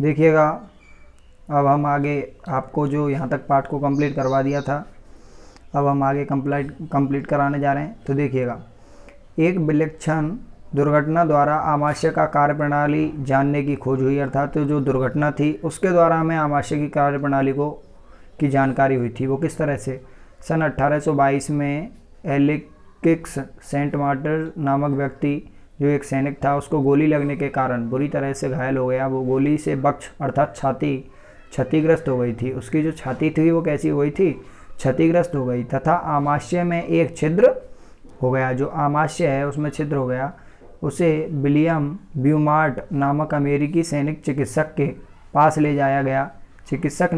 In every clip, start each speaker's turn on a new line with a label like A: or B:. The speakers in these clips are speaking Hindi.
A: देखिएगा, अब हम आगे आपको जो यहाँ तक पाठ को कंप्लीट करवा दिया था, अब हम आगे कंप्लीट कराने जा रहे हैं। तो देखिएगा, एक विलक्षण दुर्घटना द्वारा आमाशय का कार्यप्रणाली जानने की खोज हुई, अर्थात तो जो दुर्घटना थी उसके द्वारा हमें आमाशय की कार्यप्रणाली की जानकारी हुई थी। वो किस तरह से? सन 1822 में एलेक्सिस सेंट मार्टर नामक व्यक्ति, जो एक सैनिक था, उसको गोली लगने के कारण बुरी तरह से घायल हो गया। वो गोली से वक्ष अर्थात छाती क्षतिग्रस्त हो गई थी। उसकी जो छाती थी वो कैसी हो गई थी? क्षतिग्रस्त हो गई, तथा आमाशय में एक छिद्र हो गया। जो आमाशय है उसमें छिद्र हो गया। उसे विलियम ब्यूमार्ट नामक अमेरिकी सैनिक चिकित्सक के पास ले जाया गया। चिकित्सक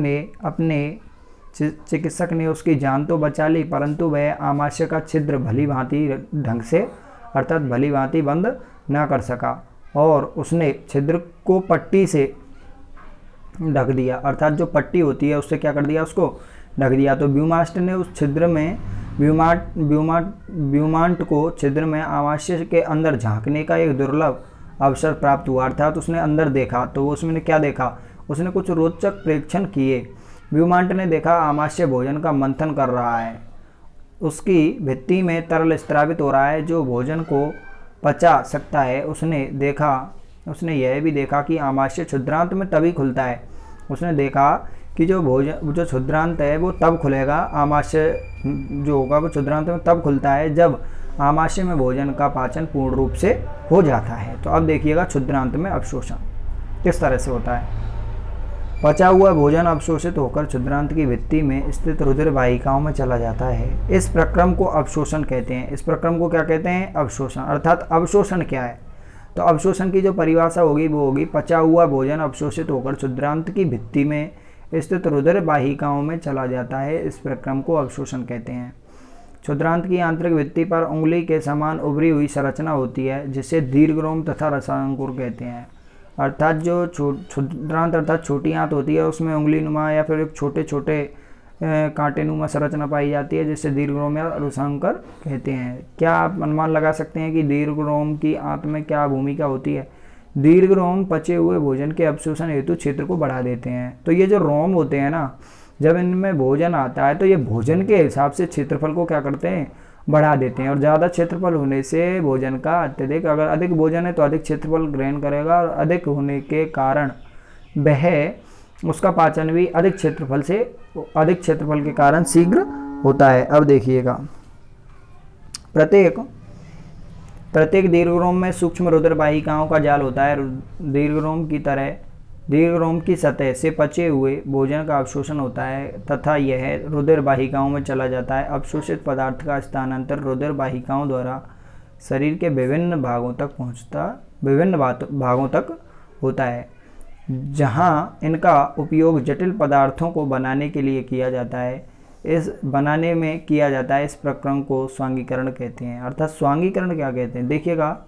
A: ने उसकी जान तो बचा ली, परंतु वह आमाशय का छिद्र भली भांति ढंग से अर्थात भली भांति बंद न कर सका, और उसने छिद्र को पट्टी से ढक दिया, अर्थात जो पट्टी होती है उससे क्या कर दिया? उसको ढक दिया। तो ब्यूमार्ट ने उस छिद्र में ब्यूमार्ट को छिद्र में आमाशय के अंदर झांकने का एक दुर्लभ अवसर प्राप्त हुआ, अर्थात उसने अंदर देखा। तो उसने क्या देखा? उसने कुछ रोचक प्रेक्षण किए। ब्यूमार्ट ने देखा आमाशय भोजन का मंथन कर रहा है, उसकी भित्ति में तरल स्रावित हो रहा है जो भोजन को पचा सकता है। उसने यह भी देखा कि आमाशय क्षुद्रांत में तभी खुलता है। उसने देखा कि जो क्षुद्रांत है वो तब खुलेगा, आमाशय जो होगा वो क्षुद्रांत में तब खुलता है जब आमाशय में भोजन का पाचन पूर्ण रूप से हो जाता है। तो अब देखिएगा क्षुद्रांत में अवशोषण किस तरह से होता है। पचा हुआ भोजन अवशोषित होकर क्षुद्रांत की भित्ति में स्थित रुधिर वाहिकाओं में चला जाता है। इस प्रक्रम को अवशोषण कहते हैं। इस प्रक्रम को क्या कहते हैं? अवशोषण। अर्थात अवशोषण क्या है? तो अवशोषण की जो परिभाषा होगी वो होगी, पचा हुआ भोजन अवशोषित होकर क्षुद्रांत की भित्ति में स्थित रुधिर वाहिकाओं में चला जाता है। इस प्रक्रम को अवशोषण कहते हैं। क्षुद्रांत की आंतरिक भित्ति पर उंगली के समान उभरी हुई संरचना होती है, जिसे दीर्घरोम तथा रसांकुर कहते हैं। अर्थात जो क्षुद्रांत अर्थात छोटी आंत होती है उसमें उंगली नुमा या फिर छोटे छोटे कांटे नुमा संरचना पाई जाती है, जिससे दीर्घरोम या रसांकुर कहते हैं। क्या आप अनुमान लगा सकते हैं कि दीर्घरोम की आंत में क्या भूमिका होती है? दीर्घरोम पचे हुए भोजन के अवशोषण हेतु क्षेत्र को बढ़ा देते हैं। तो ये जो रोम होते हैं ना, जब इनमें भोजन आता है तो ये भोजन के हिसाब से क्षेत्रफल को क्या करते हैं? बढ़ा देते हैं। और ज़्यादा क्षेत्रफल होने से भोजन का अगर अधिक भोजन है तो अधिक क्षेत्रफल ग्रहण करेगा, और अधिक होने के कारण वह उसका पाचन भी अधिक क्षेत्रफल के कारण शीघ्र होता है। अब देखिएगा, प्रत्येक दीर्घरोम में सूक्ष्म रुधिर वाहिकाओं का जाल होता है। दीर्घरोम की सतह से पचे हुए भोजन का अवशोषण होता है तथा यह रुधिर वाहिकाओं में चला जाता है। अवशोषित पदार्थ का स्थानांतरण रुधिर वाहिकाओं द्वारा शरीर के विभिन्न भागों तक होता है, जहां इनका उपयोग जटिल पदार्थों को बनाने के लिए किया जाता है। इस प्रक्रम को स्वांगीकरण कहते हैं। अर्थात स्वांगीकरण क्या कहते हैं? देखिएगा,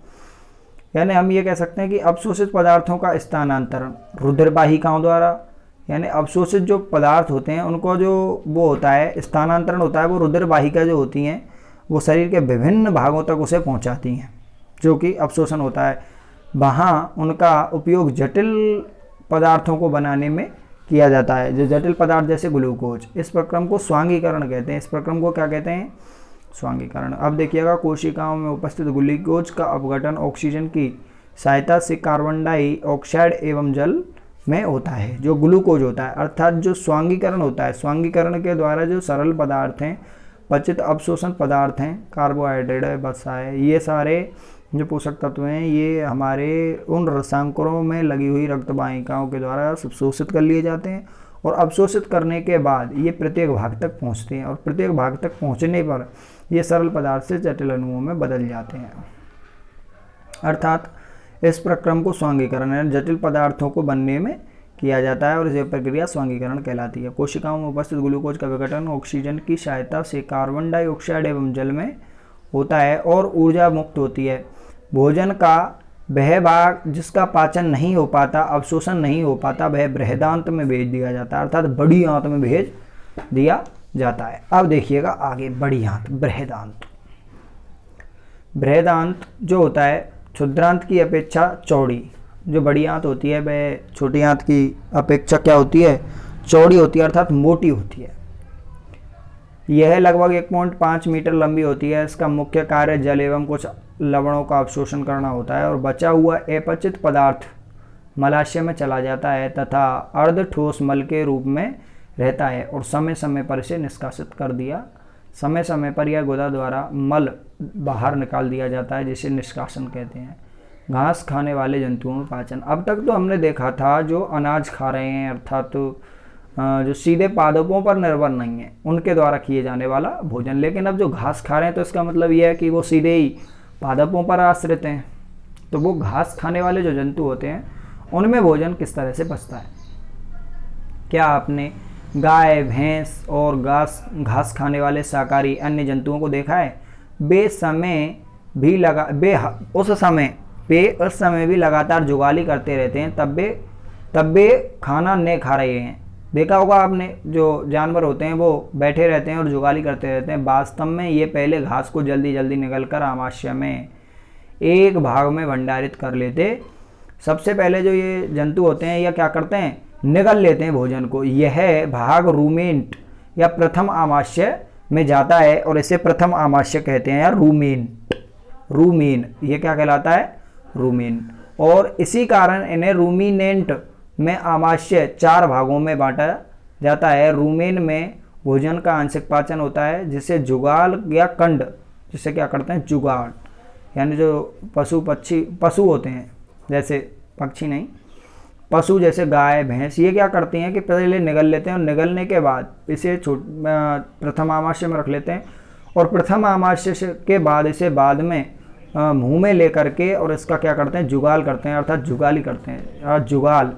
A: यानी हम ये कह सकते हैं कि अवशोषित पदार्थों का स्थानांतरण रुधिर वाहिकाओं द्वारा, यानी अवशोषित जो पदार्थ होते हैं उनको जो वो होता है स्थानांतरण होता है, वो रुधिर वाहिका जो होती हैं वो शरीर के विभिन्न भागों तक उसे पहुंचाती हैं, जो कि अवशोषण होता है। वहाँ उनका उपयोग जटिल पदार्थों को बनाने में किया जाता है, जो जटिल पदार्थ जैसे ग्लूकोज। इस प्रक्रम को स्वांगीकरण कहते हैं। इस प्रक्रम को क्या कहते हैं? स्वांगीकरण। अब देखिएगा, कोशिकाओं में उपस्थित ग्लूकोज का अपघटन ऑक्सीजन की सहायता से कार्बन डाइऑक्साइड एवं जल में होता है। जो ग्लूकोज होता है, अर्थात जो स्वांगीकरण होता है, स्वांगीकरण के द्वारा जो सरल पदार्थ हैं, पचित अवशोषण पदार्थ हैं, कार्बोहाइड्रेट है, वसा है, ये सारे जो पोषक तत्व हैं ये हमारे उन रसांकुरों में लगी हुई रक्त वाहिकाओं के द्वारा अवशोषित कर लिए जाते हैं, और अवशोषित करने के बाद ये प्रत्येक भाग तक पहुंचते हैं, और प्रत्येक भाग तक पहुंचने पर ये सरल पदार्थ से जटिल अणुओं में बदल जाते हैं। अर्थात इस प्रक्रम को स्वांगीकरण है, जटिल पदार्थों को बनने में किया जाता है, और यह प्रक्रिया स्वांगीकरण कहलाती है। कोशिकाओं में उपस्थित ग्लूकोज का विघटन ऑक्सीजन की सहायता से कार्बन डाइऑक्साइड एवं जल में होता है और ऊर्जा मुक्त होती है। भोजन का वह भाग जिसका पाचन नहीं हो पाता, अवशोषण नहीं हो पाता, वह बृहदांत में भेज दिया जाता है, अर्थात बड़ी आंत में भेज दिया जाता है। अब देखिएगा आगे, बड़ी आंत, बृहदांत जो होता है क्षुद्रांत की अपेक्षा चौड़ी, जो बड़ी आंत होती है वह छोटी आंत की अपेक्षा क्या होती है, चौड़ी होती है, अर्थात मोटी होती है। यह लगभग 1.5 मीटर लंबी होती है। इसका मुख्य कार्य जल एवं कुछ लवणों का अवशोषण करना होता है और बचा हुआ अपचित पदार्थ मलाशय में चला जाता है तथा अर्ध ठोस मल के रूप में रहता है और समय समय पर इसे निष्कासित कर दिया, समय समय पर यह गुदा द्वारा मल बाहर निकाल दिया जाता है, जिसे निष्कासन कहते हैं। घास खाने वाले जंतुओं में पाचन। अब तक तो हमने देखा था जो अनाज खा रहे हैं, अर्थात जो सीधे पादपों पर निर्भर नहीं है, उनके द्वारा किए जाने वाला भोजन। लेकिन अब जो घास खा रहे हैं तो इसका मतलब यह है कि वो सीधे ही पादपों पर आश्रित हैं। तो वो घास खाने वाले जो जंतु होते हैं उनमें भोजन किस तरह से पचता है। क्या आपने गाय, भैंस और घास खाने वाले शाकाहारी अन्य जंतुओं को देखा है? उस समय भी लगातार जुगाली करते रहते हैं, तब वे खाना नहीं खा रहे हैं। देखा होगा आपने, जो जानवर होते हैं वो बैठे रहते हैं और जुगाली करते रहते हैं। वास्तव में ये पहले घास को जल्दी जल्दी निगलकर आमाशय में एक भाग में भंडारित कर लेते। सबसे पहले जो ये जंतु होते हैं यह क्या करते हैं, निगल लेते हैं भोजन को। यह भाग रूमेंट या प्रथम आमाशय में जाता है और इसे प्रथम आमाशय कहते हैं या रूमेन। ये क्या कहलाता है, रूमेन। और इसी कारण इन्हें रूमिनेंट में आमाशय 4 भागों में बांटा जाता है। रूमेन में भोजन का आंशिक पाचन होता है, जिसे जुगाल या कंड, जिसे क्या करते हैं, जुगाल, यानी जो पशु होते हैं, जैसे पक्षी नहीं, पशु जैसे गाय, भैंस, ये क्या करती हैं कि पहले निगल लेते हैं और निगलने के बाद इसे प्रथम आमाशय में रख लेते हैं और प्रथम आमाशय के बाद इसे बाद में मुंह में लेकर के और इसका क्या करते हैं, जुगाल करते हैं, अर्थात जुगाली करते हैं, जुगाल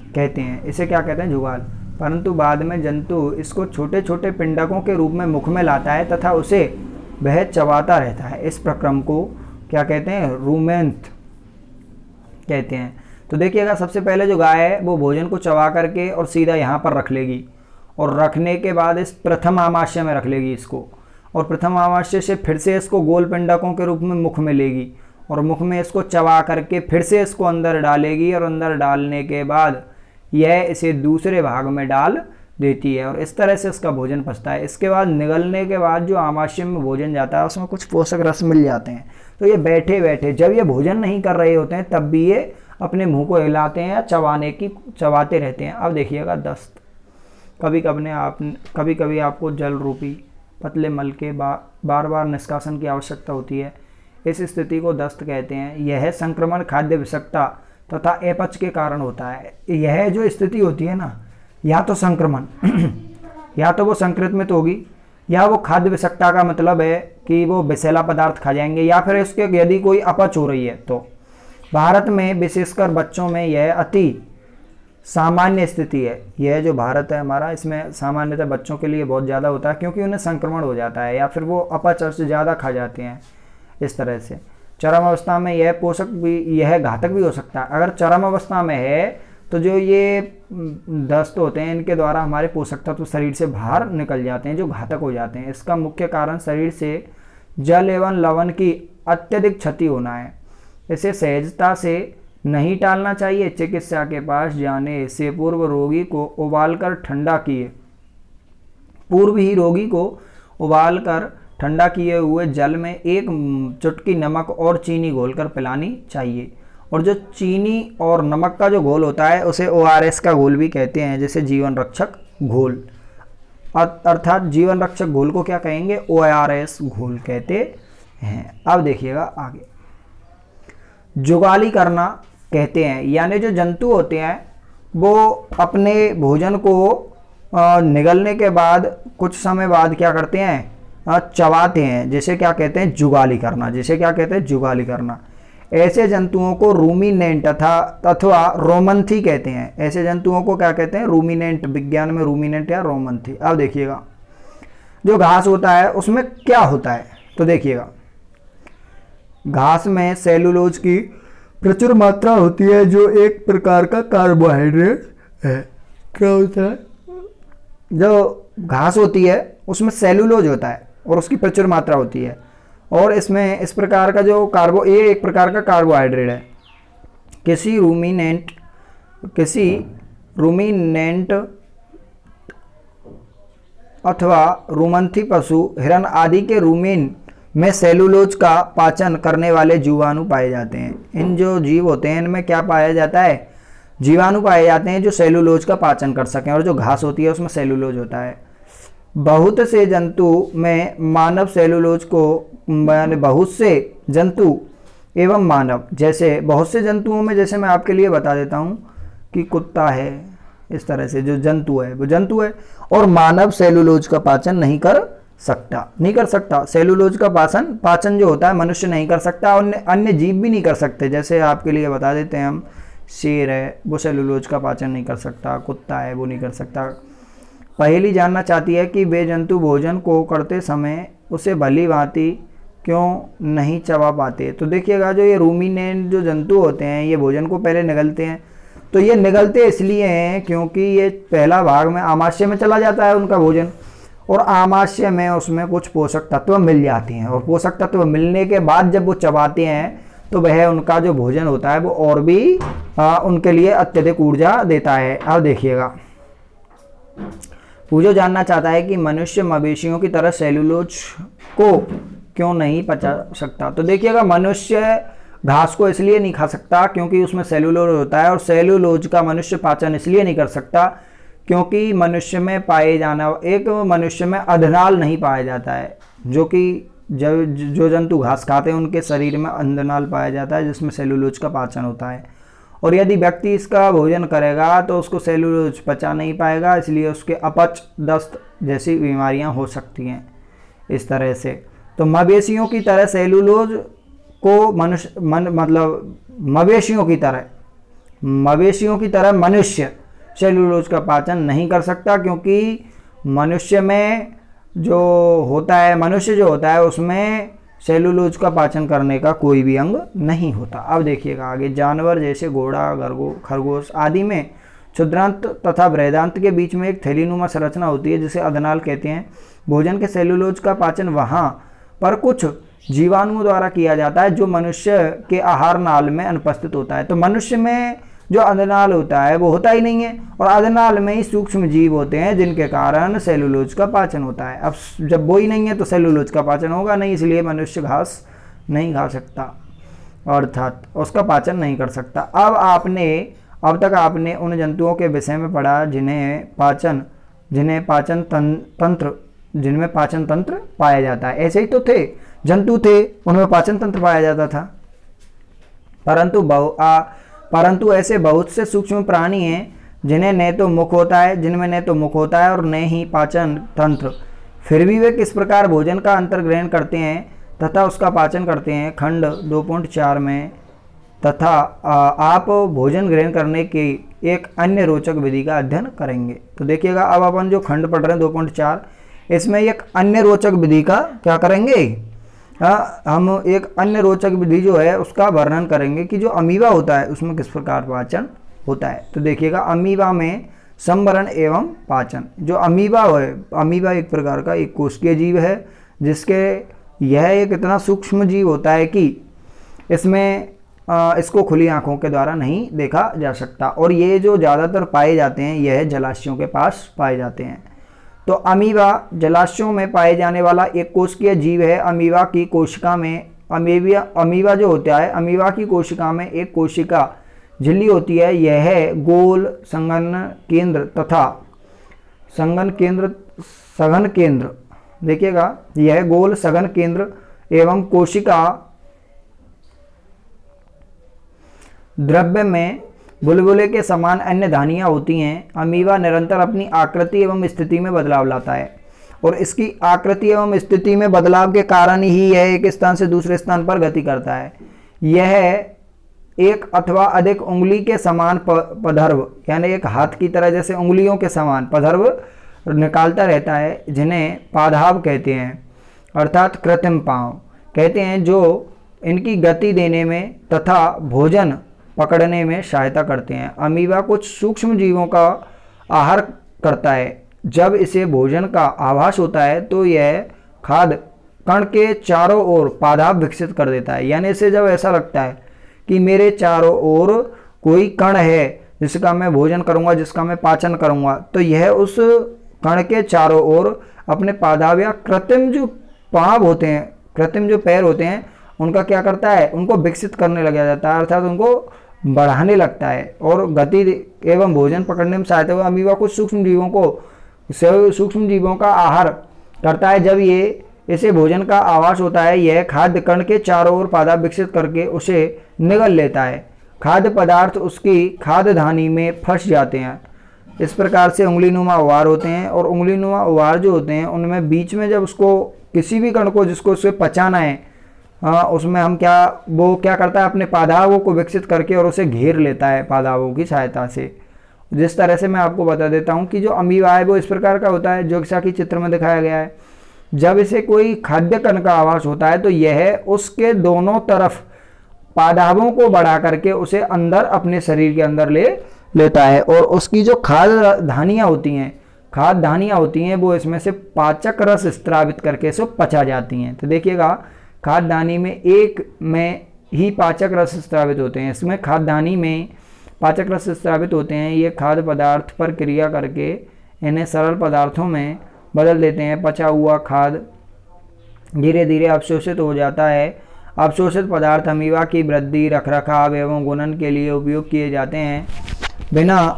A: कहते हैं, इसे क्या कहते हैं, जुगाल। परंतु बाद में जंतु इसको छोटे छोटे पिंडकों के रूप में मुख में लाता है तथा उसे वह चबाता रहता है। इस प्रक्रम को क्या कहते हैं, रूमेंथ कहते हैं। तो देखिएगा, सबसे पहले जो गाय है वो भोजन को चबा करके और सीधा यहाँ पर रख लेगी और रखने के बाद इस प्रथम आमाशय में रख लेगी इसको, और प्रथम आमाशय से फिर से इसको गोल पिंडकों के रूप में मुख में लेगी और मुख में इसको चबा करके फिर से इसको अंदर डालेगी और अंदर डालने के बाद यह इसे दूसरे भाग में डाल देती है और इस तरह से इसका भोजन पचता है। इसके बाद निगलने के बाद जो आमाशय में भोजन जाता है उसमें कुछ पोषक रस मिल जाते हैं। तो ये बैठे बैठे जब ये भोजन नहीं कर रहे होते हैं तब भी ये अपने मुंह को हिलाते हैं या चबाते रहते हैं। अब देखिएगा, दस्त। कभी कभी आपको जल रूपी पतले मल के बार बार निष्कासन की आवश्यकता होती है। इस स्थिति को दस्त कहते हैं। यह संक्रमण खाद्य विषाक्तता तथा अपच के कारण होता है। यह जो स्थिति होती है ना, या तो संक्रमण या तो वो संक्रमित होगी, या वो खाद्य विषाक्तता का मतलब है कि वो विषैला पदार्थ खा जाएंगे, या फिर इसके यदि कोई अपच हो रही है। तो भारत में विशेषकर बच्चों में यह अति सामान्य स्थिति है। यह जो भारत है हमारा, इसमें सामान्यतः बच्चों के लिए बहुत ज़्यादा होता है, क्योंकि उन्हें संक्रमण हो जाता है या फिर वो अपच से ज़्यादा खा जाते हैं। इस तरह से चरम अवस्था में यह घातक भी हो सकता है। अगर चरम अवस्था में है तो जो ये दस्त होते हैं इनके द्वारा हमारे पोषक तत्व शरीर से बाहर निकल जाते हैं, जो घातक हो जाते हैं। इसका मुख्य कारण शरीर से जल एवं लवण की अत्यधिक क्षति होना है। इसे सहजता से नहीं टालना चाहिए। चिकित्सा के पास जाने से पूर्व रोगी को उबालकर ठंडा किए हुए जल में 1 चुटकी नमक और चीनी घोलकर पिलानी चाहिए। और जो चीनी और नमक का जो घोल होता है उसे ORS का घोल भी कहते हैं, जैसे जीवन रक्षक घोल। अर्थात जीवन रक्षक घोल को क्या कहेंगे, ORS घोल कहते हैं। अब देखिएगा आगे, जुगाली करना कहते हैं, यानी जो जंतु होते हैं वो अपने भोजन को निगलने के बाद कुछ समय बाद क्या करते हैं, चबाते हैं, जिसे क्या कहते हैं, जुगाली करना। ऐसे जंतुओं को रूमिनेंट अथवा रोमंथी कहते हैं। ऐसे जंतुओं को क्या कहते हैं, रूमिनेंट, विज्ञान में रूमिनेंट या रोमंथी। अब देखिएगा, जो घास होता है उसमें क्या होता है, तो देखिएगा, घास में सेलुलोज की प्रचुर मात्रा होती है, जो एक प्रकार का कार्बोहाइड्रेट है। क्या होता है, जो घास होती है उसमें सेलुलोज होता है और उसकी प्रचुर मात्रा होती है, और इसमें इस प्रकार का जो एक प्रकार का कार्बोहाइड्रेट है। किसी रूमिनेंट अथवा रुमंथी पशु, हिरन आदि के रूमेन में सेलुलोज का पाचन करने वाले जीवाणु पाए जाते हैं। इन जो जीव होते हैं इनमें क्या पाया जाता है? जीवाणु पाए जाते हैं जो सेलुलोज का पाचन कर सकें, और जो घास होती है उसमें सेलुलोज होता है। बहुत से जंतु में मानव सेलुलोज को, बहुत से जंतु एवं मानव, जैसे बहुत से जंतुओं में, जैसे मैं आपके लिए बता देता हूँ कि कुत्ता है, इस तरह से जो जंतु है वो जंतु है, और मानव सेलुलोज का पाचन नहीं कर सकता। सेलुलोज का पाचन जो होता है मनुष्य नहीं कर सकता, और अन्य जीव भी नहीं कर सकते। जैसे आपके लिए बता देते हैं हम, शेर है वो सेलुलोज का पाचन नहीं कर सकता, कुत्ता है वो नहीं कर सकता। पहेली जानना चाहती है कि वे जंतु भोजन को करते समय उसे भली भांति क्यों नहीं चबा पाते। तो देखिएगा, जो ये रूमिनेंट जो जंतु होते हैं ये भोजन को पहले निगलते हैं, तो ये निगलते इसलिए हैं क्योंकि ये पहला भाग में आमाशय में चला जाता है उनका भोजन, और आमाशय में उसमें कुछ पोषक तत्व मिल जाते हैं, और पोषक तत्व मिलने के बाद जब वो चबाते हैं तो वह उनका जो भोजन होता है वो और भी उनके लिए अत्यधिक ऊर्जा देता है। अब देखिएगा, पूजो जानना चाहता है कि मनुष्य मवेशियों की तरह सेलुलोज को क्यों नहीं पचा सकता। तो देखिएगा, मनुष्य घास को इसलिए नहीं खा सकता क्योंकि उसमें सेलुलोज होता है, और सेलुलोज का मनुष्य पाचन इसलिए नहीं कर सकता क्योंकि मनुष्य में अधनाल नहीं पाया जाता है, जो कि जो जंतु घास खाते हैं उनके शरीर में अधनाल पाया जाता है जिसमें सेलुलोज का पाचन होता है, और यदि व्यक्ति इसका भोजन करेगा तो उसको सेलुलोज पचा नहीं पाएगा, इसलिए उसके अपच, दस्त जैसी बीमारियां हो सकती हैं इस तरह से। तो मवेशियों की तरह सेलुलोज को मवेशियों की तरह मनुष्य सेलुलोज का पाचन नहीं कर सकता, क्योंकि मनुष्य जो होता है उसमें सेलुलोज का पाचन करने का कोई भी अंग नहीं होता। अब देखिएगा आगे, जानवर जैसे घोड़ा, खरगोश आदि में क्षुद्रांत तथा बृहदांत के बीच में एक थैलीनुमा संरचना होती है जिसे अधनाल कहते हैं। भोजन के सेलुलोज का पाचन वहाँ पर कुछ जीवाणुओं द्वारा किया जाता है जो मनुष्य के आहार नाल में अनुपस्थित होता है। तो मनुष्य में जो अधनाल होता है वो होता ही नहीं है, और अधनाल में ही सूक्ष्म जीव होते हैं जिनके कारण सेलुलोज का पाचन होता है। अब जब वो ही नहीं है तो सेलुलोज का पाचन होगा नहीं, इसलिए मनुष्य घास नहीं खा सकता, अर्थात उसका पाचन नहीं कर सकता। अब तक आपने उन जंतुओं के विषय में पढ़ा जिनमें पाचन तंत्र पाया जाता है। ऐसे ही तो थे जंतु थे, उनमें पाचन तंत्र पाया जाता था, परंतु ऐसे बहुत से सूक्ष्म प्राणी हैं जिनमें न तो मुख होता है और न ही पाचन तंत्र, फिर भी वे किस प्रकार भोजन का अंतर्ग्रहण करते हैं तथा उसका पाचन करते हैं, खंड 2.4 में तथा आप भोजन ग्रहण करने की एक अन्य रोचक विधि का अध्ययन करेंगे। तो देखिएगा, अब अपन जो खंड पढ़ रहे हैं 2.4, इसमें एक अन्य रोचक विधि का क्या करेंगे, हम एक अन्य रोचक विधि जो है उसका वर्णन करेंगे कि जो अमीबा होता है उसमें किस प्रकार पाचन होता है। तो देखिएगा, अमीबा में संवरण एवं पाचन। जो अमीबा है, अमीबा एक प्रकार का एक कोशिकीय जीव है जिसके यह एक इतना सूक्ष्म जीव होता है कि इसको खुली आंखों के द्वारा नहीं देखा जा सकता, और ये जो ज़्यादातर पाए जाते हैं यह जलाशयों के पास पाए जाते हैं। तो अमीबा जलाशयों में पाए जाने वाला एक कोशिकीय जीव है। अमीबा की कोशिका में अमीबा जो होता है, अमीबा की कोशिका में एक कोशिका झिल्ली होती है। यह गोल संघन केंद्र तथा सघन केंद्र, देखिएगा, यह गोल सघन केंद्र एवं कोशिका द्रव्य में बुलबुले के समान अन्य धानियाँ होती हैं। अमीबा निरंतर अपनी आकृति एवं स्थिति में बदलाव लाता है, और इसकी आकृति एवं स्थिति में बदलाव के कारण ही यह एक स्थान से दूसरे स्थान पर गति करता है। यह एक अथवा अधिक उंगली के समान पदर्भ, यानी एक हाथ की तरह जैसे उंगलियों के समान पदर्भ निकालता रहता है, जिन्हें पादाभ कहते हैं, अर्थात कृत्रिम पांव कहते हैं, जो इनकी गति देने में तथा भोजन पकड़ने में सहायता करते हैं। अमीबा कुछ सूक्ष्म जीवों का आहार करता है। जब इसे भोजन का आभास होता है तो यह खाद्य कण के चारों ओर पादाभ विकसित कर देता है, यानी इसे जब ऐसा लगता है कि मेरे चारों ओर कोई कण है जिसका मैं भोजन करूंगा, जिसका मैं पाचन करूंगा, तो यह उस कण के चारों ओर अपने पादाव या कृत्रिम जो पांव होते हैं, कृत्रिम जो पैर होते हैं, उनका क्या करता है, उनको विकसित करने लग जाता है, अर्थात उनको बढ़ाने लगता है और गति एवं भोजन पकड़ने में सहायता हुआ। अमीबा कुछ सूक्ष्म जीवों का आहार करता है। जब ये इसे भोजन का आवास होता है, यह खाद्य कण के चारों ओर पादाव विकसित करके उसे निगल लेता है। खाद्य पदार्थ उसकी खाद्य धानी में फंस जाते हैं। इस प्रकार से उंगलीनुमा उवार होते हैं, और उंगलीनुमा उवार जो होते हैं उनमें बीच में जब उसको किसी भी कण को जिसको उसे पचाना है, उसमें हम वो क्या करता है, अपने पादावों को विकसित करके और उसे घेर लेता है पादावों की सहायता से। जिस तरह से मैं आपको बता देता हूँ कि जो अमीबा है वो इस प्रकार का होता है जो कि चित्र में दिखाया गया है। जब इसे कोई खाद्य कण का आवास होता है तो यह उसके दोनों तरफ पादावों को बढ़ा करके उसे अंदर अपने शरीर के अंदर ले लेता है, और उसकी जो खाद्य धानियाँ होती हैं वो इसमें से पाचक रस स्त्रावित करके इसे पचा जाती हैं। तो देखिएगा, खाद्यधानी में एक में ही पाचक रस स्त्रावित होते हैं, इसमें खाद्यधानी में पाचक रस स्त्रावित होते हैं। ये खाद्य पदार्थ पर क्रिया करके इन्हें सरल पदार्थों में बदल देते हैं। पचा हुआ खाद्य धीरे धीरे अवशोषित हो जाता है। अवशोषित पदार्थ अमीबा की वृद्धि, रखरखाव एवं गुणन के लिए उपयोग किए जाते हैं। बिना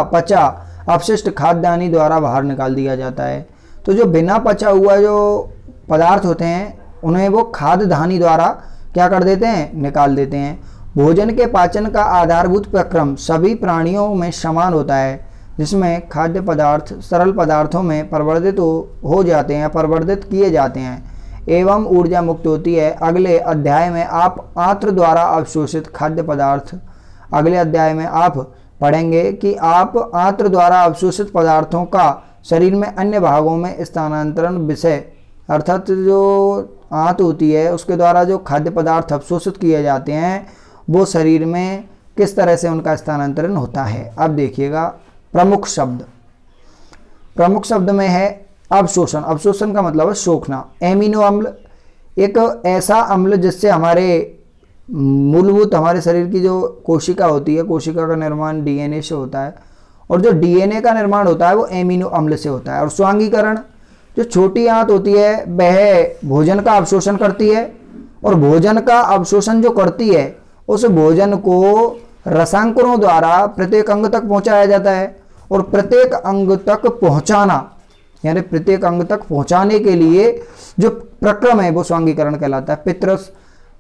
A: पचा अपशिष्ट खाद्यधानी द्वारा बाहर निकाल दिया जाता है। तो जो बिना पचा हुआ जो पदार्थ होते हैं उन्हें वो खाद्यधानी द्वारा क्या कर देते हैं, निकाल देते हैं। भोजन के पाचन का आधारभूत प्रक्रम सभी प्राणियों में समान होता है, जिसमें खाद्य पदार्थ सरल पदार्थों में परिवर्तित हो जाते हैं, परिवर्तित किए जाते हैं एवं ऊर्जा मुक्त होती है। अगले अध्याय में आप आंत्र द्वारा अवशोषित खाद्य पदार्थ, अगले अध्याय में आप पढ़ेंगे कि आप आंत्र द्वारा अवशोषित पदार्थों का शरीर में अन्य भागों में स्थानांतरण विषय, अर्थात जो आंत होती है उसके द्वारा जो खाद्य पदार्थ अवशोषित किए जाते हैं वो शरीर में किस तरह से उनका स्थानांतरण होता है। अब देखिएगा, प्रमुख शब्द में है अवशोषण। अवशोषण का मतलब है सोखना। एमिनो अम्ल एक ऐसा अम्ल जिससे हमारे मूलभूत हमारे शरीर की जो कोशिका होती है, कोशिका का निर्माण डीएनए से होता है, और जो डीएनए का निर्माण होता है वो एमिनो अम्ल से होता है। और स्वांगीकरण, जो छोटी आंत होती है वह भोजन का अवशोषण करती है, और भोजन का अवशोषण जो करती है उस भोजन को रसांकुरों द्वारा प्रत्येक अंग तक पहुंचाया जाता है। और प्रत्येक अंग तक पहुंचाना, यानी प्रत्येक अंग तक पहुंचाने के लिए जो प्रक्रम है वो स्वांगीकरण कहलाता है।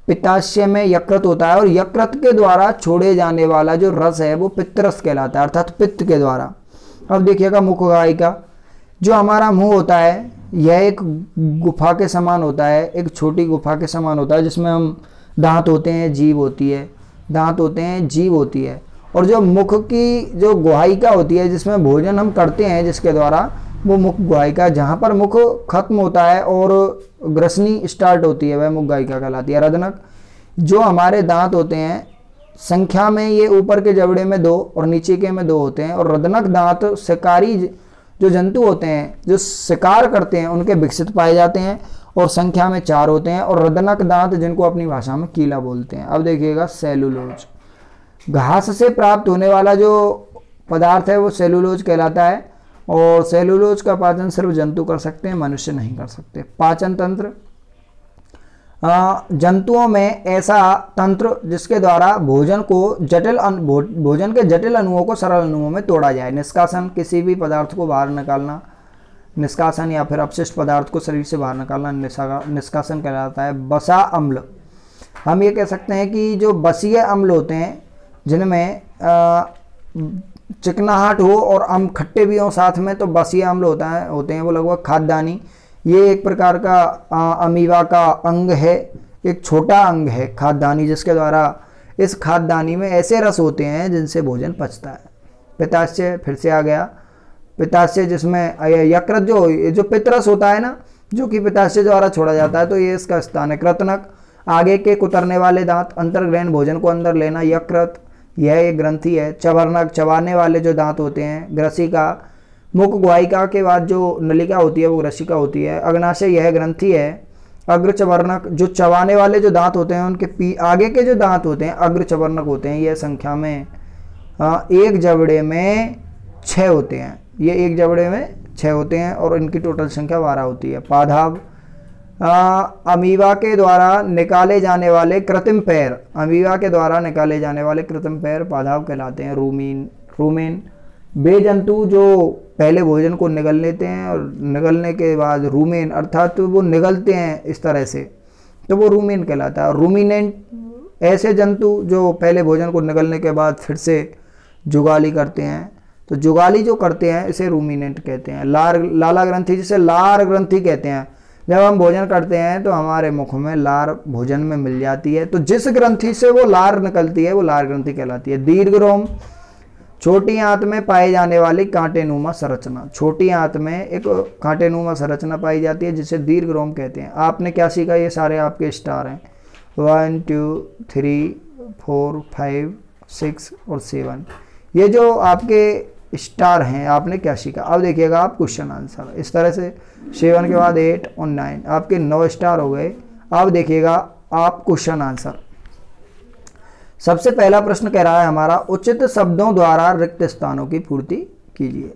A: पित्ताशय में यकृत होता है, और यकृत के द्वारा छोड़े जाने वाला जो रस है वो पित्तरस कहलाता है, अर्थात पित्त के द्वारा। अब देखिएगा, मुखवाहिका, जो हमारा मुंह होता है यह एक गुफा के समान होता है, एक छोटी गुफा के समान होता है, जिसमें हम दांत होते हैं, जीभ होती है, और जो मुख की जो गुहायिका होती है जिसमें भोजन हम करते हैं, जिसके द्वारा, वो मुख गुहायिका, जहाँ पर मुख खत्म होता है और ग्रसनी स्टार्ट होती है वह मुख गुहायिका कहलाती है। रदनक, जो हमारे दांत होते हैं संख्या में ये ऊपर के जबड़े में 2 और नीचे के में 2 होते हैं, और रदनक दांत शिकारी जो जंतु होते हैं जो शिकार करते हैं उनके विकसित पाए जाते हैं, और संख्या में 4 होते हैं। और रदनक दांत जिनको अपनी भाषा में कीला बोलते हैं। अब देखिएगा, सेलुलोज, घास से प्राप्त होने वाला जो पदार्थ है वो सेलुलोज कहलाता है, और सेलुलोज का पाचन सिर्फ जंतु कर सकते हैं, मनुष्य नहीं कर सकते। पाचन तंत्र, जंतुओं में ऐसा तंत्र जिसके द्वारा भोजन के जटिल अणुओं को सरल अणुओं में तोड़ा जाए। निष्कासन, किसी भी पदार्थ को बाहर निकालना, निष्कासन या फिर अपशिष्ट पदार्थ को शरीर से बाहर निकालना निष्कासन कहलाता है। बसा अम्ल, हम ये कह सकते हैं कि जो बसीय अम्ल होते हैं जिनमें चिकनाहट हो और खट्टे भी हों साथ में, तो बसीय अम्ल होते हैं वो लगभग खाद्यधानी। ये एक प्रकार का अमीबा का अंग है, एक छोटा अंग है खाद्यधानी, जिसके द्वारा इस खाद्यधानी में ऐसे रस होते हैं जिनसे भोजन पचता है। पित्ताशय, फिर से आ गया पित्ताशय, जिसमें यकृत जो पित्तरस होता है ना, जो कि पित्ताशय द्वारा छोड़ा जाता है, तो ये इसका स्थान है। कृतनक, आगे के कुतरने वाले दांत, अंतर्ग्रहण भोजन को अंदर लेना, यकृत यह एक ग्रंथि है। चवर्णक, चबाने वाले जो दांत होते हैं। ग्रसिका, मुख गुहायिका के बाद जो नलिका होती है वो ग्रसिका होती है। अग्नाशय, यह ग्रंथि है। अग्रचवर्णक, जो चबाने वाले जो दांत होते हैं उनके आगे के जो दांत होते हैं अग्रचवर्णक होते हैं। यह संख्या में एक जबड़े में 6 होते हैं। ये एक जबड़े में 6 होते हैं और इनकी टोटल संख्या 12 होती है। पादाव, अमीबा के द्वारा निकाले जाने वाले कृत्रिम पैर, अमीबा के द्वारा निकाले जाने वाले कृत्रिम पैर पादाव कहलाते हैं। रूमेन, वे जंतु जो पहले भोजन को निगल लेते हैं और निगलने के बाद रूमेन अर्थात वो निगलते हैं इस तरह से, तो वो रूमेन कहलाता है। रूमिनेंट, ऐसे जंतु जो पहले भोजन को निगलने के बाद फिर से जुगाली करते हैं, तो जुगाली जो करते हैं इसे रूमिनेंट कहते हैं। लाला ग्रंथि, जिसे लार ग्रंथि कहते हैं। जब हम भोजन करते हैं तो हमारे मुख में लार भोजन में मिल जाती है, तो जिस ग्रंथि से वो लार निकलती है वो लार ग्रंथि कहलाती है। दीर्घरोम, छोटी आंत में पाई जाने वाली कांटेनुमा संरचना, छोटी आंत में एक कांटेनुमा संरचना पाई जाती है जिसे दीर्घरोम कहते हैं। आपने क्या सीखा, ये सारे आपके स्टार हैं 1 2 3 4 5 6 और 7, ये जो आपके स्टार हैं। आपने क्या सीखा, अब देखिएगा आप क्वेश्चन आंसर इस तरह से 7 के बाद 8 और 9, आपके 9 स्टार हो गए। अब देखिएगा आप क्वेश्चन आंसर। सबसे पहला प्रश्न कह रहा है हमारा, उचित शब्दों द्वारा रिक्त स्थानों की पूर्ति कीजिए।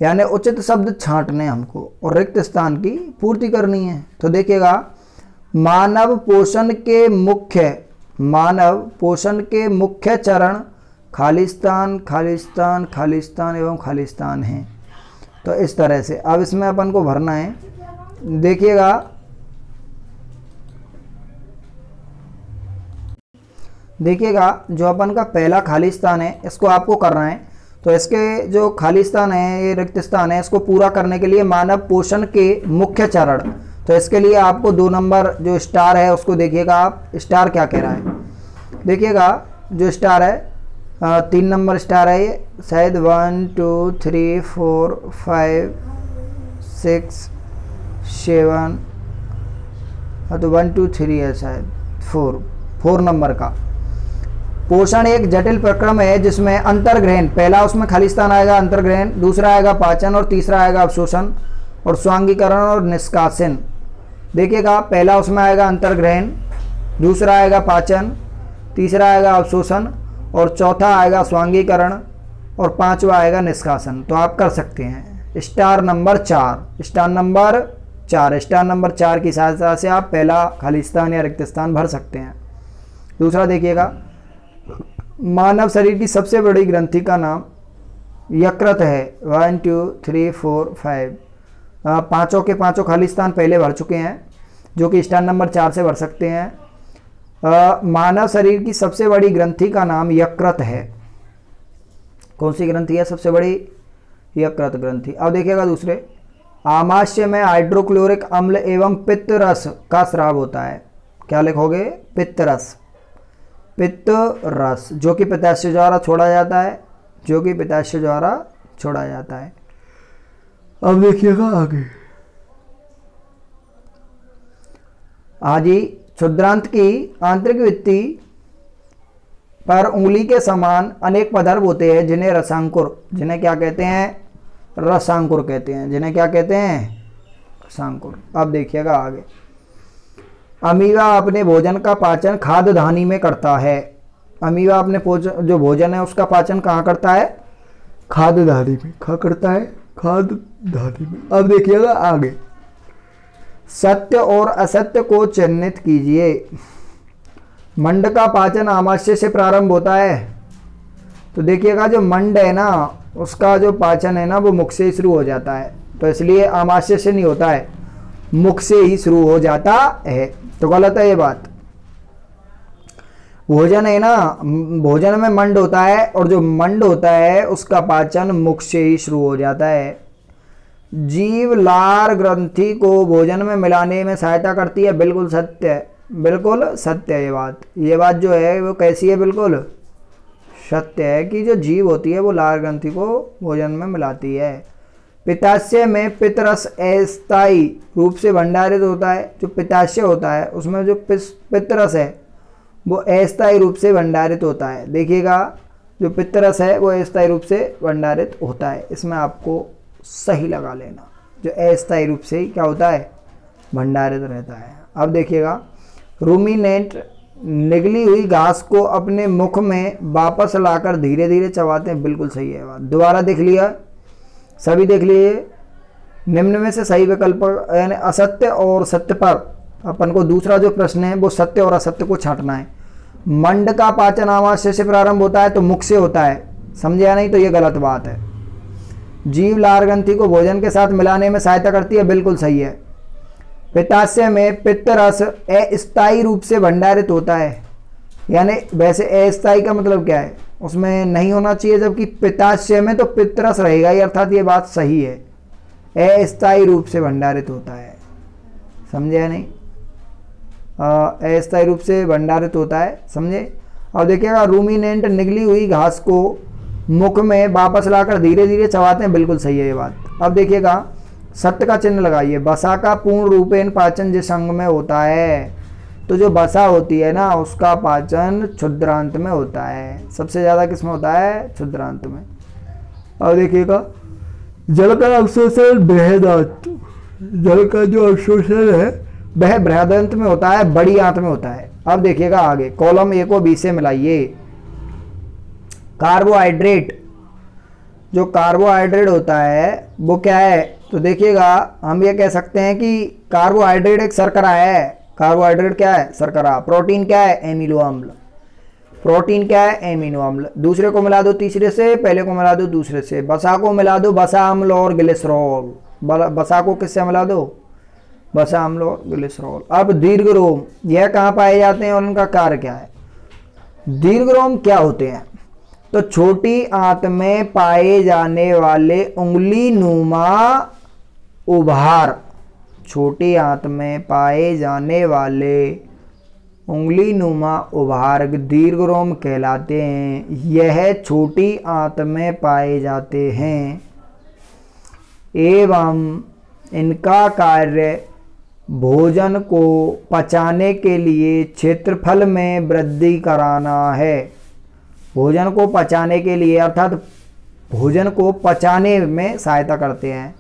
A: यानी उचित शब्द छांटने हमको और रिक्त स्थान की पूर्ति करनी है। तो देखिएगा, मानव पोषण के मुख्य चरण खालिस्तान, खालिस्तान, खालिस्तान एवं खालिस्तान हैं। तो इस तरह से अब इसमें अपन को भरना है। देखिएगा जो अपन का पहला खालिस्तान है इसको आपको करना है। तो इसके जो खालिस्तान है, ये रिक्त स्थान है, इसको पूरा करने के लिए मानव पोषण के मुख्य चरण, तो इसके लिए आपको 2 नंबर जो स्टार है उसको देखिएगा आप, स्टार क्या कह रहा है। देखिएगा जो स्टार है 3 नंबर स्टार है, ये शायद 1 2 3 4 5 6 7, तो 1 2 3 है शायद 4 नंबर का। पोषण एक जटिल प्रक्रम है जिसमें अंतर्ग्रहण, पहला उसमें खालिस्तान आएगा अंतर्ग्रहण, दूसरा आएगा पाचन और तीसरा आएगा अवशोषण और स्वांगीकरण और निष्कासन। देखिएगा पहला उसमें आएगा अंतर्ग्रहण, दूसरा आएगा पाचन, तीसरा आएगा अवशोषण और चौथा आएगा स्वांगीकरण और 5वां आएगा निष्कासन। तो आप कर सकते हैं स्टार नंबर 4, स्टार नंबर 4 की सहायता से आप पहला खालिस्तान या रिक्त स्थान भर सकते हैं। दूसरा देखिएगा, मानव शरीर की सबसे बड़ी ग्रंथि का नाम यकृत है। 1 2 3 4 5, पाँचों के पाँचों खालिस्तान पहले भर चुके हैं जो कि स्टार नंबर 4 से भर सकते हैं। मानव शरीर की सबसे बड़ी ग्रंथि का नाम यकृत है। कौन सी ग्रंथि है सबसे बड़ी? यकृत ग्रंथि। अब देखिएगा दूसरे, आमाशय में हाइड्रोक्लोरिक अम्ल एवं पित्त रस का स्राव होता है। क्या लिखोगे? पित्त रस, पित्त रस जो कि पित्ताशय द्वारा छोड़ा जाता है, जो कि पित्ताशय द्वारा छोड़ा जाता है। अब देखिएगा आगे, आजी क्षुद्रांत की आंतरिक भित्ति पर उंगली के समान अनेक पदार्थ होते हैं जिन्हें रसांकुर, जिन्हें क्या कहते हैं? रसांकुर कहते हैं। जिन्हें क्या कहते हैं? रसांकुर। अब देखिएगा आगे, अमीबा अपने भोजन का पाचन खाद्य धानी में करता है। अमीबा अपने जो भोजन है उसका पाचन कहाँ करता है? खाद्य धानी में। कहाँ करता है? खाद्य धानी में। अब देखिएगा आगे, सत्य और असत्य को चिन्हित कीजिए। मंड का पाचन आमाशय से प्रारंभ होता है। तो देखिएगा जो मंड है ना, उसका जो पाचन है ना वो मुख से ही शुरू हो जाता है, तो इसलिए आमाशय से नहीं होता है, मुख से ही शुरू हो जाता है। तो गलत है ये बात। भोजन है ना, भोजन में मंड होता है और जो मंड होता है उसका पाचन मुख से ही शुरू हो जाता है। जीव लार ग्रंथि को भोजन में मिलाने में सहायता करती है। बिल्कुल सत्य है, बिल्कुल सत्य है ये बात जो है वो कैसी है? बिल्कुल सत्य है कि जो जीव होती है वो लार ग्रंथि को भोजन में मिलाती है। पित्ताशय में पित्तरस अस्थायी रूप से भंडारित होता है। जो पित्ताशय होता है उसमें जो पित्तरस है वो अस्थायी रूप से भंडारित होता है। देखिएगा जो पित्तरस है वो अस्थायी रूप से भंडारित होता है। इसमें आपको सही लगा लेना, जो अस्थायी रूप से ही क्या होता है? भंडारित रहता है। अब देखिएगा, रूमिनेंट निगली हुई घास को अपने मुख में वापस लाकर धीरे धीरे चबाते हैं, बिल्कुल सही है बात। दोबारा देख लिया, सभी देख लिए। निम्न में से सही विकल्प यानी असत्य और सत्य पर अपन को दूसरा जो प्रश्न है वो सत्य और असत्य को छांटना है। मंड का पाचन आमाशय से प्रारंभ होता है तो मुख से होता है, समझे या नहीं, तो ये गलत बात है। जीव लार ग्रंथि को भोजन के साथ मिलाने में सहायता करती है, बिल्कुल सही है। पित्ताशय में पित्त रस अस्थायी रूप से भंडारित होता है, यानी वैसे अस्थायी का मतलब क्या है, उसमें नहीं होना चाहिए, जबकि पित्ताशय में तो पित्त रस रहेगा ही, अर्थात ये बात सही है, अस्थायी रूप से भंडारित होता है, समझे या नहीं, अस्थायी रूप से भंडारित होता है, समझे। अब देखिएगा, रूमिनेंट निगली हुई घास को मुख में वापस लाकर धीरे धीरे चबाते हैं, बिल्कुल सही है ये बात। अब देखिएगा, सत्य का चिन्ह लगाइए। बसा का पूर्ण रूपेण पाचन जिस अंग में होता है, तो जो बसा होती है ना उसका पाचन क्षुद्रांत में होता है, सबसे ज़्यादा किस में होता है, क्षुद्रांत में। अब देखिएगा, जल का अवशोषण बृहदांत, जल का जो अवशोषण है वह बृहदांत में होता है, बड़ी आंत में होता है। अब देखिएगा आगे, कॉलम ए को बी से मिलाइए। कार्बोहाइड्रेट, जो कार्बोहाइड्रेट होता है वो क्या है, तो देखिएगा हम ये कह सकते हैं कि कार्बोहाइड्रेट एक शर्करा है। कार्बोहाइड्रेट क्या है, शर्करा। प्रोटीन क्या है, एमिनो अम्ल। प्रोटीन क्या है, एमिनो अम्ल। दूसरे को मिला दो तीसरे से, पहले को मिला दो दूसरे से। बसा को मिला दो बसा अम्ल और ग्लिसरॉल। बसा को किससे मिला दो, बसा अम्ल और ग्लिसरॉल। अब दीर्घरोम, यह कहाँ पाए जाते हैं और उनका कार्य क्या है। दीर्घरोम क्या होते हैं, तो छोटी आंत में पाए जाने वाले उंगली नुमा उभार, छोटी आंत में पाए जाने वाले उंगली नुमा उभार दीर्घरोम कहलाते हैं। यह छोटी आंत में पाए जाते हैं एवं इनका कार्य भोजन को पचाने के लिए क्षेत्रफल में वृद्धि कराना है। भोजन को पचाने के लिए अर्थात भोजन को पचाने में सहायता करते हैं,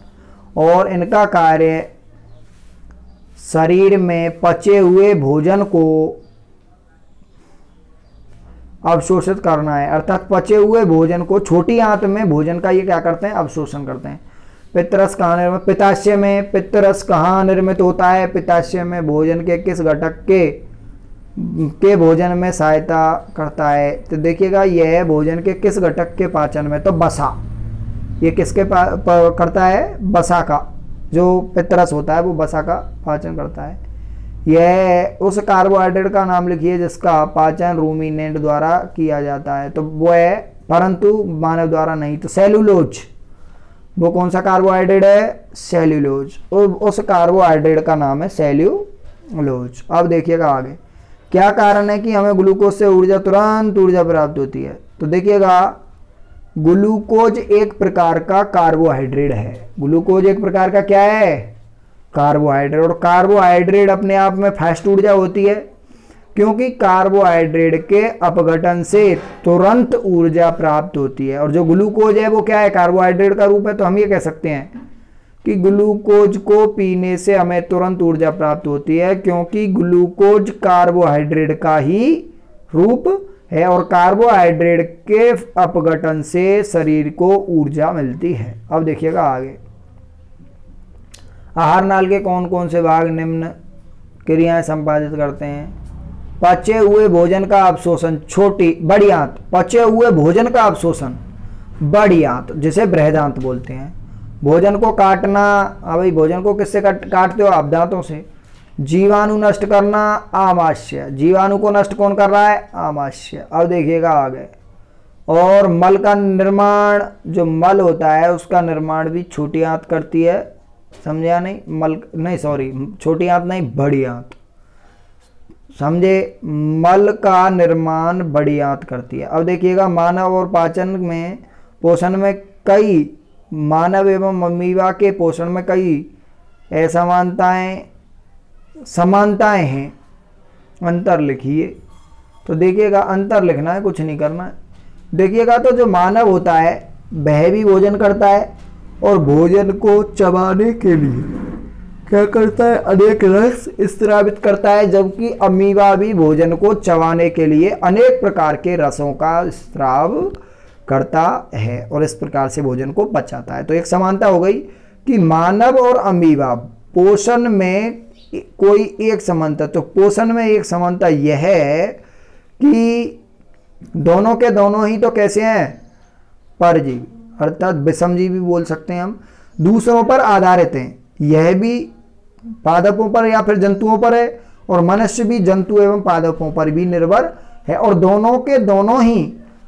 A: और इनका कार्य शरीर में पचे हुए भोजन को अवशोषित करना है, अर्थात पचे हुए भोजन को छोटी आंत में भोजन का ये क्या करते हैं, अवशोषण करते हैं। पित्तरस कहाँ निर्मित, पित्ताशय में पित्तरस कहाँ निर्मित होता है, पित्ताशय में भोजन के किस घटक के भोजन में सहायता करता है, तो देखिएगा यह भोजन के किस घटक के पाचन में, तो बसा, ये किसके करता है, बसा का, जो पित्तरस होता है वो बसा का पाचन करता है। यह उस कार्बोहाइड्रेट का नाम लिखिए जिसका पाचन रूमिनेंट द्वारा किया जाता है, तो वो है, परंतु मानव द्वारा नहीं, तो सेलुलोज। वो कौन सा कार्बोहाइड्रेट है, सेल्यूलोज। उस कार्बोहाइड्रेट का नाम है सेल्यूलोज। अब देखिएगा आगे, क्या कारण है कि हमें ग्लूकोज से तुरंत ऊर्जा प्राप्त होती है, तो देखिएगा ग्लूकोज एक प्रकार का कार्बोहाइड्रेट है। ग्लूकोज एक प्रकार का क्या है, कार्बोहाइड्रेट। और कार्बोहाइड्रेट अपने आप में फास्ट ऊर्जा होती है, क्योंकि कार्बोहाइड्रेट के अपघटन से तुरंत ऊर्जा प्राप्त होती है। और जो ग्लूकोज है वो क्या है, कार्बोहाइड्रेट का रूप है, तो हम ये कह सकते हैं कि ग्लूकोज को पीने से हमें तुरंत ऊर्जा प्राप्त होती है, क्योंकि ग्लूकोज कार्बोहाइड्रेट का ही रूप है, और कार्बोहाइड्रेट के अपघटन से शरीर को ऊर्जा मिलती है। अब देखिएगा आगे, आहार नाल के कौन कौन से भाग निम्न क्रियाएं संपादित करते हैं। पचे हुए भोजन का अवशोषण, छोटी बड़ी आंत, पचे हुए भोजन का अवशोषण बड़ी आंत, जिसे बृहदांत बोलते हैं। भोजन को काटना, भाई भोजन को किससे काटते हो आप, दांतों से। जीवाणु नष्ट करना, आमाशय, जीवाणु को नष्ट कौन कर रहा है, आमाशय। अब देखिएगा आगे, और मल का निर्माण, जो मल होता है उसका निर्माण भी छोटी आंत करती है, समझा नहीं, मल नहीं सॉरी छोटी आंत नहीं, बड़ी आंत, समझे, मल का निर्माण बड़ी आंत करती है। अब देखिएगा, मानव और पाचन में पोषण में कई, मानव एवं अमीबा के पोषण में कई समानताएं हैं, अंतर लिखिए। तो देखिएगा अंतर लिखना है, कुछ नहीं करना है। देखिएगा तो जो मानव होता है वह भी भोजन करता है, और भोजन को चबाने के लिए क्या करता है, अनेक रस स्रावित करता है, जबकि अमीबा भी भोजन को चबाने के लिए अनेक प्रकार के रसों का स्राव करता है और इस प्रकार से भोजन को पचाता है। तो एक समानता हो गई कि मानव और अमीबा पोषण में कोई एक समानता, तो पोषण में एक समानता यह है कि दोनों के दोनों ही तो कैसे हैं, परजीवी, अर्थात विषमजीवी बोल सकते हैं हम, दूसरों पर आधारित हैं। यह भी पादपों पर या फिर जंतुओं पर है और मनुष्य भी जंतु एवं पादपों पर भी निर्भर है और दोनों के दोनों ही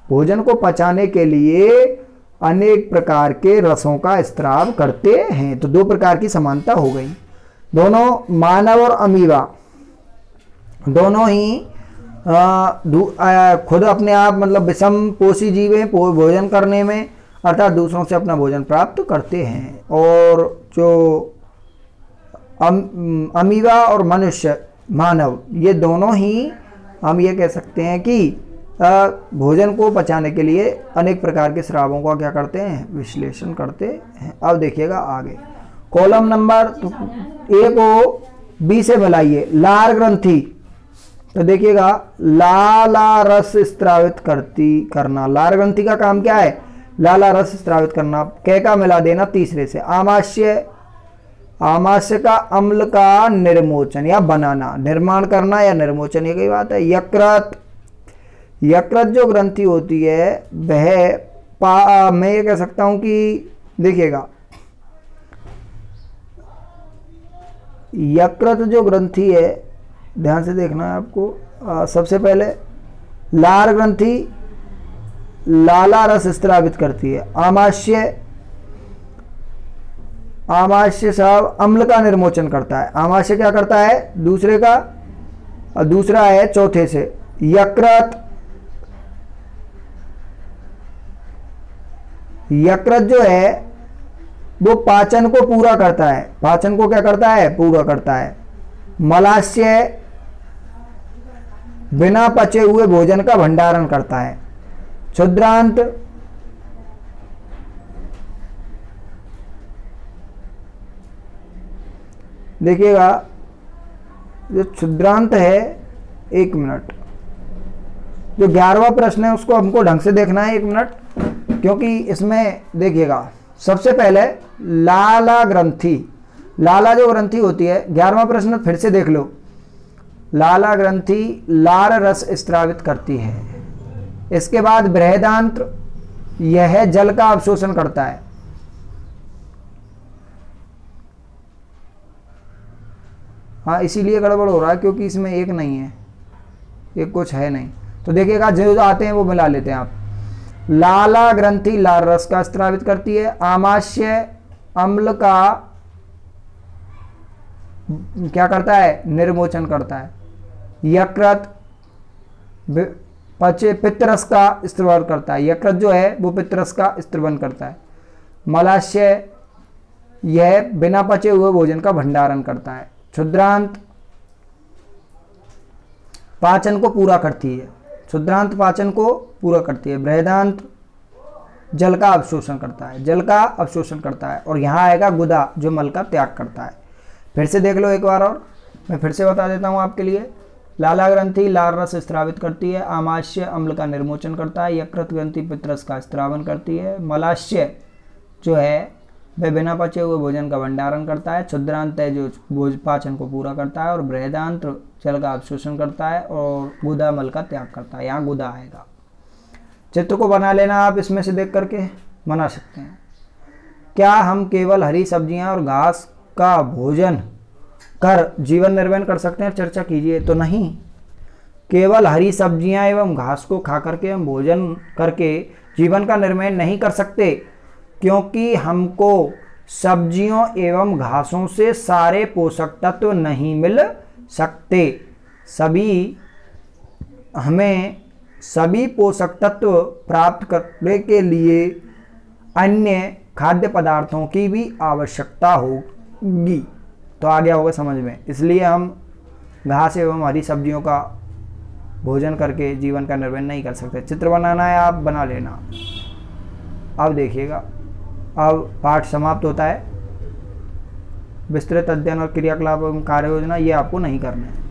A: भोजन को पचाने के लिए अनेक प्रकार के रसों का स्राव करते हैं। तो दो प्रकार की समानता हो गई। दोनों मानव और अमीबा दोनों ही खुद अपने आप मतलब विषम पोषी जीव हैं भोजन करने में, अर्थात दूसरों से अपना भोजन प्राप्त करते हैं। और जो अमीबा और मनुष्य मानव ये दोनों ही हम ये कह सकते हैं कि भोजन को पचाने के लिए अनेक प्रकार के स्रावों का क्या करते हैं, विश्लेषण करते हैं। अब देखिएगा आगे कॉलम नंबर ए को बी से मिलाइए। लार ग्रंथि, तो देखिएगा लाला रस स्रावित करना। लार ग्रंथि का काम क्या है, लाला रस स्रावित करना। कै का मिला देना तीसरे से। आमाशय, आमाशय का अम्ल का निर्मोचन या बनाना, निर्माण करना या निर्मोचन, ये कई बात है। यकृत, यकृत जो ग्रंथि होती है वह मैं ये कह सकता हूं कि देखिएगा यकृत जो ग्रंथि है, ध्यान से देखना है आपको। सबसे पहले लार ग्रंथि लाला रस स्रावित करती है। आमाशय, आमाशय साहब अम्ल का निर्मोचन करता है। आमाशय क्या करता है, दूसरे का, और दूसरा है चौथे से यकृत। यकृत जो है वो पाचन को पूरा करता है। पाचन को क्या करता है, पूरा करता है। मलाशय बिना पचे हुए भोजन का भंडारण करता है। क्षुद्रांत, देखिएगा जो क्षुद्रांत है, एक मिनट, जो 11वां प्रश्न है उसको हमको ढंग से देखना है, एक मिनट, क्योंकि इसमें देखिएगा सबसे पहले लाला ग्रंथि, लाला जो ग्रंथि होती है, 11वां प्रश्न फिर से देख लो। लाला ग्रंथि लार रस स्रावित करती है। इसके बाद बृहदांत्र, यह जल का अवशोषण करता है। हाँ, इसीलिए गड़बड़ हो रहा है क्योंकि इसमें एक नहीं है, एक कुछ है नहीं। तो देखिएगा जो आते हैं वो मिला लेते हैं आप। लाला ग्रंथि लार रस का स्रावित करती है। आमाशय अम्ल का क्या करता है, निर्मोचन करता है। यकृत पित्तरस का स्त्रवन करता है। यकृत जो है वो पित्तरस का स्त्रवन करता है। मलाशय, यह बिना पचे हुए भोजन का भंडारण करता है। क्षुद्रांत पाचन को पूरा करती है। क्षुद्रांत पाचन को पूरा करती है। बृहदांत जल का अवशोषण करता है, जल का अवशोषण करता है। और यहाँ आएगा गुदा जो मल का त्याग करता है। फिर से देख लो एक बार और, मैं फिर से बता देता हूँ आपके लिए। लाला ग्रंथि लार रस स्रावित करती है। आमाशय अम्ल का निर्मोचन करता है। यकृत ग्रंथि पित्तरस का स्त्रावन करती है। मलाशय जो है वह बिना पचे हुए भोजन का भंडारण करता है। क्षुद्रांत है जो पाचन को पूरा करता है। और बृहदांत जल का अवशोषण करता है। और गुदा मल का त्याग करता है। यहाँ गुदा आएगा। चित्र को बना लेना आप, इसमें से देख करके बना सकते हैं। क्या हम केवल हरी सब्जियां और घास का भोजन कर जीवन निर्वाह कर सकते हैं, चर्चा कीजिए। तो नहीं, केवल हरी सब्जियां एवं घास को खा करके हम भोजन करके जीवन का निर्वाह नहीं कर सकते, क्योंकि हमको सब्जियों एवं घासों से सारे पोषक तत्व नहीं मिल सकते। हमें सभी पोषक तत्व प्राप्त करने के लिए अन्य खाद्य पदार्थों की भी आवश्यकता होगी। तो आ गया होगा समझ में। इसलिए हम घास एवं हरी सब्जियों का भोजन करके जीवन का निर्वाह नहीं कर सकते। चित्र बनाना है, आप बना लेना। अब देखिएगा, अब पाठ समाप्त होता है। विस्तृत अध्ययन और क्रियाकलाप एवं कार्य योजना ये आपको नहीं करना है।